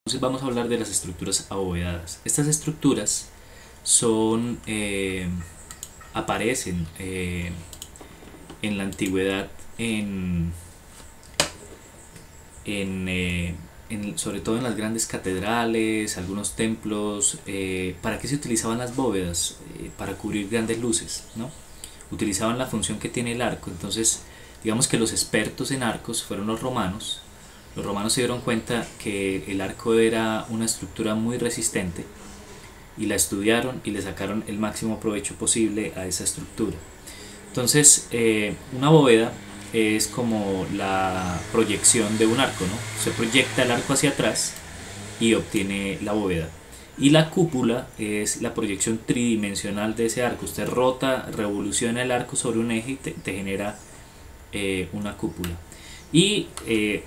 Entonces vamos a hablar de las estructuras abovedadas. Estas estructuras son, aparecen en la antigüedad sobre todo en las grandes catedrales, algunos templos. ¿Para qué se utilizaban las bóvedas? Para cubrir grandes luces, ¿no? Utilizaban la función que tiene el arco. Entonces, digamos que los expertos en arcos fueron los romanos. Los romanos se dieron cuenta que el arco era una estructura muy resistente y la estudiaron y le sacaron el máximo provecho posible a esa estructura. Entonces, una bóveda es como la proyección de un arco, ¿no? Se proyecta el arco hacia atrás y obtiene la bóveda. Y la cúpula es la proyección tridimensional de ese arco. Usted rota, revoluciona el arco sobre un eje y te genera una cúpula. Y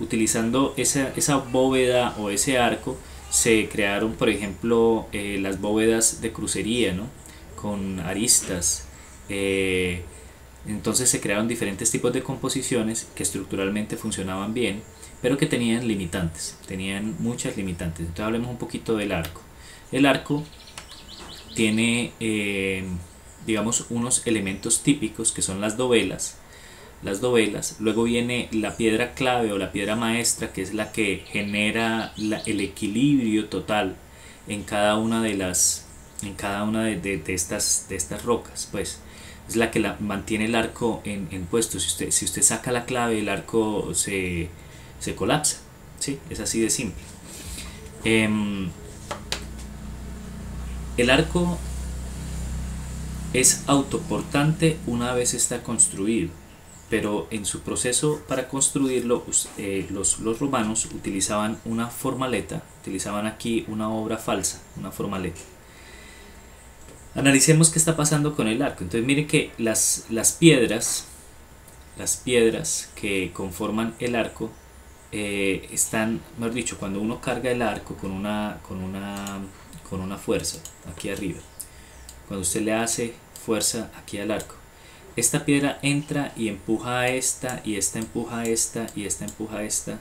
utilizando esa bóveda o ese arco se crearon, por ejemplo, las bóvedas de crucería, ¿no? Con aristas. Entonces se crearon diferentes tipos de composiciones que estructuralmente funcionaban bien, pero que tenían limitantes, tenían muchas limitantes. Entonces hablemos un poquito del arco. El arco tiene, digamos, unos elementos típicos que son las dovelas. Luego viene la piedra clave o la piedra maestra, que es la que genera el equilibrio total en cada una de estas rocas, pues es la que mantiene el arco en puesto. Si usted saca la clave, el arco se colapsa, ¿sí? Es así de simple. El arco es autoportante una vez está construido, pero en su proceso para construirlo los romanos utilizaban una formaleta, utilizaban aquí una obra falsa, una formaleta. Analicemos qué está pasando con el arco. Entonces miren que las piedras que conforman el arco están, mejor dicho, cuando uno carga el arco con una fuerza aquí arriba, cuando usted le hace fuerza aquí al arco, esta piedra entra y empuja a esta, y esta empuja a esta, y esta empuja a esta,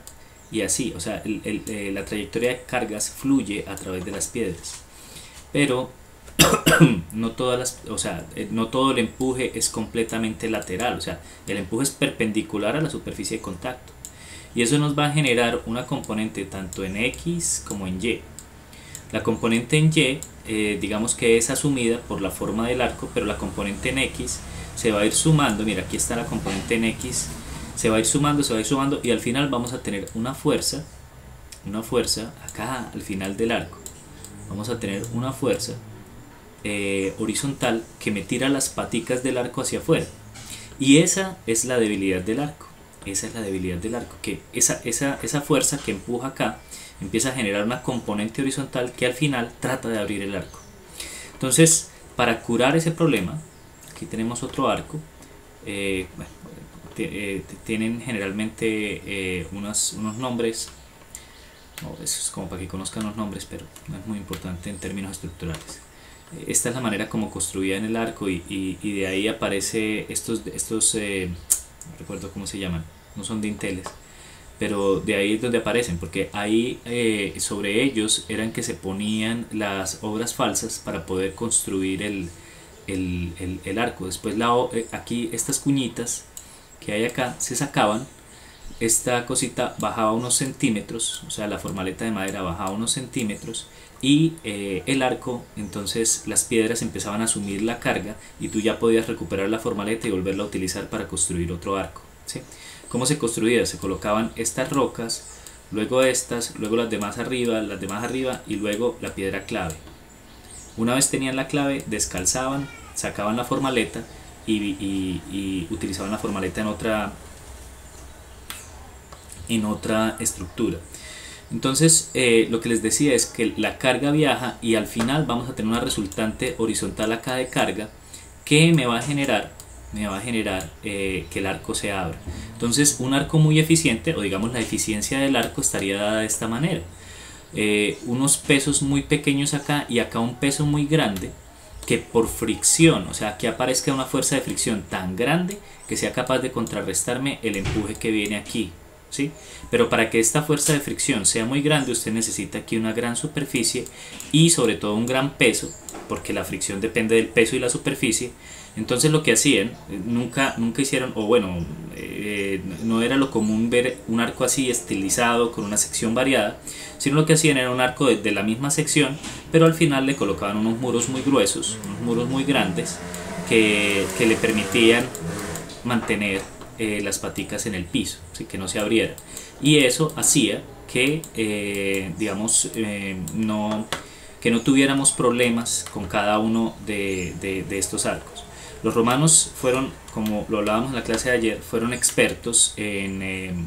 y así, o sea, la trayectoria de cargas fluye a través de las piedras. Pero no todo el empuje es completamente lateral, o sea, el empuje es perpendicular a la superficie de contacto. Y eso nos va a generar una componente tanto en X como en Y. La componente en Y, digamos que es asumida por la forma del arco, pero la componente en X se va a ir sumando. Mira, aquí está la componente en X, se va a ir sumando y al final vamos a tener una fuerza acá al final del arco. Vamos a tener una fuerza horizontal que me tira las paticas del arco hacia afuera. Y esa es la debilidad del arco. Que esa fuerza que empuja acá empieza a generar una componente horizontal que al final trata de abrir el arco. Entonces, para curar ese problema, aquí tenemos otro arco. Tienen generalmente unos nombres. Eso es como para que conozcan los nombres, pero no es muy importante en términos estructurales. Esta es la manera como construían el arco y de ahí aparece estos no recuerdo cómo se llaman, no son dinteles, pero de ahí es donde aparecen, porque ahí sobre ellos eran que se ponían las obras falsas para poder construir el arco. Después aquí estas cuñitas que hay acá se sacaban, esta cosita bajaba unos centímetros, o sea, la formaleta de madera bajaba unos centímetros, y el arco, entonces las piedras empezaban a asumir la carga y tú ya podías recuperar la formaleta y volverla a utilizar para construir otro arco, ¿sí? ¿Cómo se construía? Se colocaban estas rocas, luego estas, luego las demás arriba y luego la piedra clave. Una vez tenían la clave, descalzaban, sacaban la formaleta y utilizaban la formaleta en otra estructura. Entonces lo que les decía es que la carga viaja y al final vamos a tener una resultante horizontal acá de carga que me va a generar que el arco se abra. Entonces un arco muy eficiente, o digamos la eficiencia del arco, estaría dada de esta manera: unos pesos muy pequeños acá y acá un peso muy grande, que por fricción, o sea, que aparezca una fuerza de fricción tan grande que sea capaz de contrarrestarme el empuje que viene aquí, ¿sí? Pero para que esta fuerza de fricción sea muy grande, usted necesita aquí una gran superficie y sobre todo un gran peso, porque la fricción depende del peso y la superficie. Entonces lo que hacían, nunca hicieron, o bueno, no era lo común ver un arco así estilizado con una sección variada, sino lo que hacían era un arco de la misma sección, pero al final le colocaban unos muros muy gruesos, unos muros muy grandes, que le permitían mantener las paticas en el piso, ¿sí? Que no se abrieran. Y eso hacía que, digamos, que no tuviéramos problemas con cada uno de estos arcos. Los romanos fueron, como lo hablábamos en la clase de ayer, fueron expertos en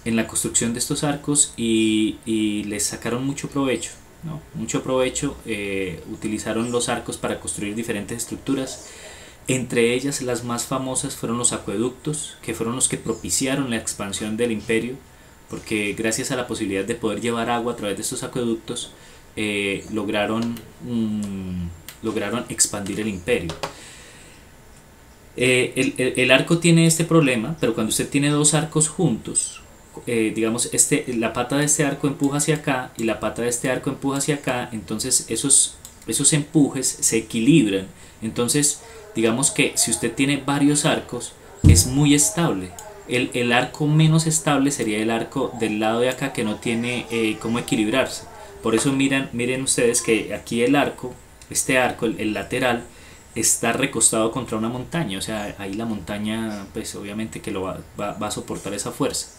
la construcción de estos arcos y les sacaron mucho provecho, ¿no? Mucho provecho. Utilizaron los arcos para construir diferentes estructuras. Entre ellas, las más famosas fueron los acueductos, que fueron los que propiciaron la expansión del imperio, porque gracias a la posibilidad de poder llevar agua a través de estos acueductos, lograron expandir el imperio. El arco tiene este problema, pero cuando usted tiene dos arcos juntos, digamos, la pata de este arco empuja hacia acá y la pata de este arco empuja hacia acá, entonces esos empujes se equilibran. Entonces, digamos que si usted tiene varios arcos, es muy estable. El arco menos estable sería el arco del lado de acá, que no tiene cómo equilibrarse. Por eso miren ustedes que aquí el arco, el lateral, está recostado contra una montaña. O sea, ahí la montaña, pues obviamente que va a soportar esa fuerza.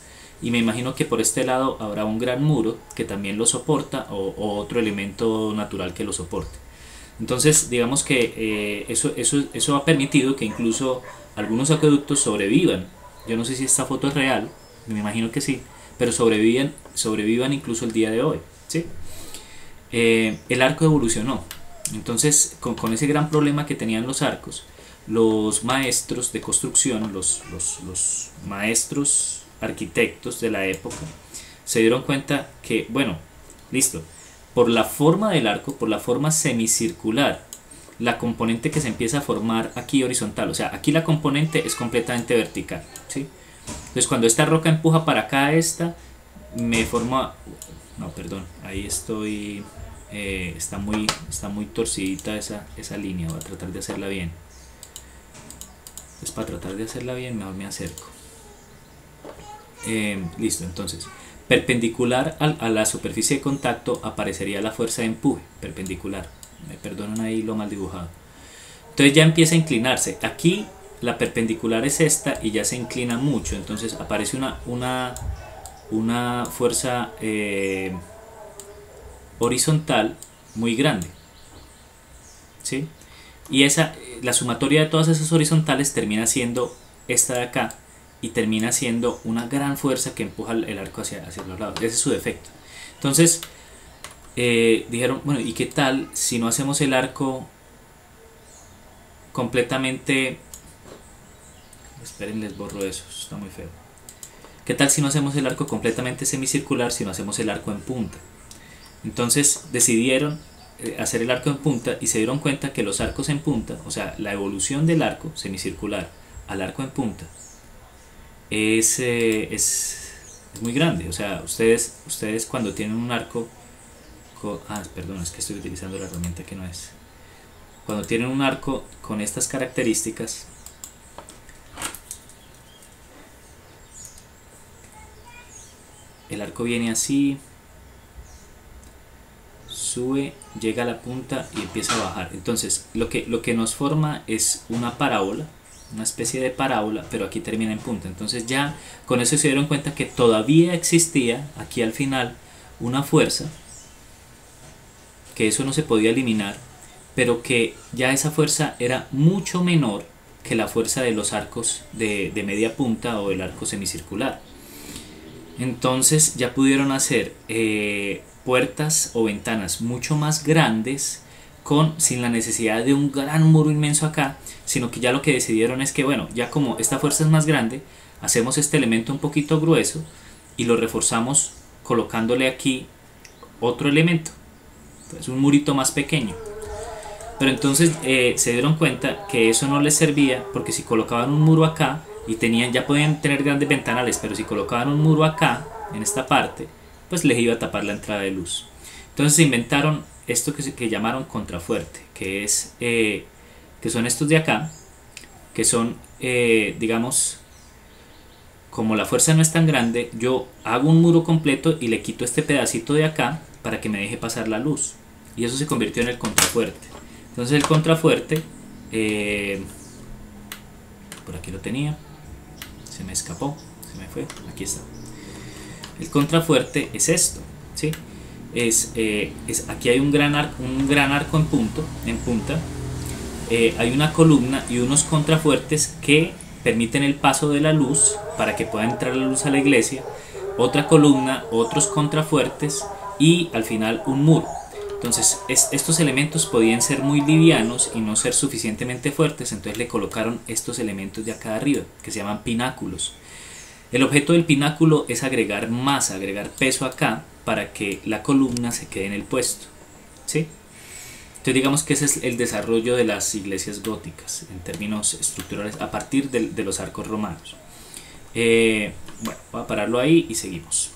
Y me imagino que por este lado habrá un gran muro que también lo soporta, o otro elemento natural que lo soporte. Entonces, digamos que eso ha permitido que incluso algunos acueductos sobrevivan. Yo no sé si esta foto es real, me imagino que sí, pero sobrevivan incluso el día de hoy, ¿sí? El arco evolucionó. Entonces, con ese gran problema que tenían los arcos, los maestros de construcción, los maestros arquitectos de la época, se dieron cuenta que, bueno, listo, por la forma del arco, por la forma semicircular, la componente que se empieza a formar aquí horizontal, o sea, aquí la componente es completamente vertical, ¿sí? Entonces cuando esta roca empuja para acá, me forma, no, perdón, ahí estoy, está muy torcidita esa línea. Voy a tratar de hacerla bien. Pues para tratar de hacerla bien, mejor me acerco. Listo, entonces perpendicular a la superficie de contacto aparecería la fuerza de empuje, perpendicular. Me perdonan ahí lo mal dibujado. Entonces ya empieza a inclinarse. Aquí la perpendicular es esta y ya se inclina mucho. Entonces aparece una fuerza horizontal muy grande, ¿sí? Y la sumatoria de todas esas horizontales termina siendo esta de acá, y termina siendo una gran fuerza que empuja el arco hacia los lados. Ese es su defecto. Entonces dijeron, bueno, ¿y qué tal si no hacemos el arco completamente... Esperen, les borro eso está muy feo. ¿Qué tal si no hacemos el arco completamente semicircular, si no hacemos el arco en punta? Entonces decidieron hacer el arco en punta y se dieron cuenta que los arcos en punta, o sea, la evolución del arco semicircular al arco en punta, es muy grande. O sea, ustedes cuando tienen un arco perdón, es que estoy utilizando la herramienta que no es. Cuando tienen un arco con estas características, el arco viene así, sube, llega a la punta y empieza a bajar. Entonces lo que nos forma es una parábola, una especie de parábola, pero aquí termina en punta. Entonces ya con eso se dieron cuenta que todavía existía aquí al final una fuerza, que eso no se podía eliminar, pero que ya esa fuerza era mucho menor que la fuerza de los arcos de media punta o el arco semicircular. Entonces ya pudieron hacer puertas o ventanas mucho más grandes, sin la necesidad de un gran muro inmenso acá, sino que ya lo que decidieron es que, bueno, ya como esta fuerza es más grande, hacemos este elemento un poquito grueso y lo reforzamos colocándole aquí otro elemento, es un murito más pequeño. Pero entonces se dieron cuenta que eso no les servía, porque si colocaban un muro acá, y ya podían tener grandes ventanales, pero si colocaban un muro acá, en esta parte, pues les iba a tapar la entrada de luz. Entonces se inventaron esto que llamaron contrafuerte, que son estos de acá, que son, digamos, como la fuerza no es tan grande, yo hago un muro completo y le quito este pedacito de acá para que me deje pasar la luz, y eso se convirtió en el contrafuerte. Entonces el contrafuerte, por aquí lo tenía, se me escapó, se me fue, aquí está. El contrafuerte es esto, ¿sí? Aquí hay un gran arco en punta, hay una columna y unos contrafuertes que permiten el paso de la luz para que pueda entrar la luz a la iglesia, otra columna, otros contrafuertes y al final un muro. Entonces estos elementos podían ser muy livianos y no ser suficientemente fuertes, entonces le colocaron estos elementos de acá arriba que se llaman pináculos. El objeto del pináculo es agregar masa, agregar peso acá para que la columna se quede en el puesto, ¿sí? Entonces digamos que ese es el desarrollo de las iglesias góticas en términos estructurales a partir de los arcos romanos. Bueno, voy a pararlo ahí y seguimos.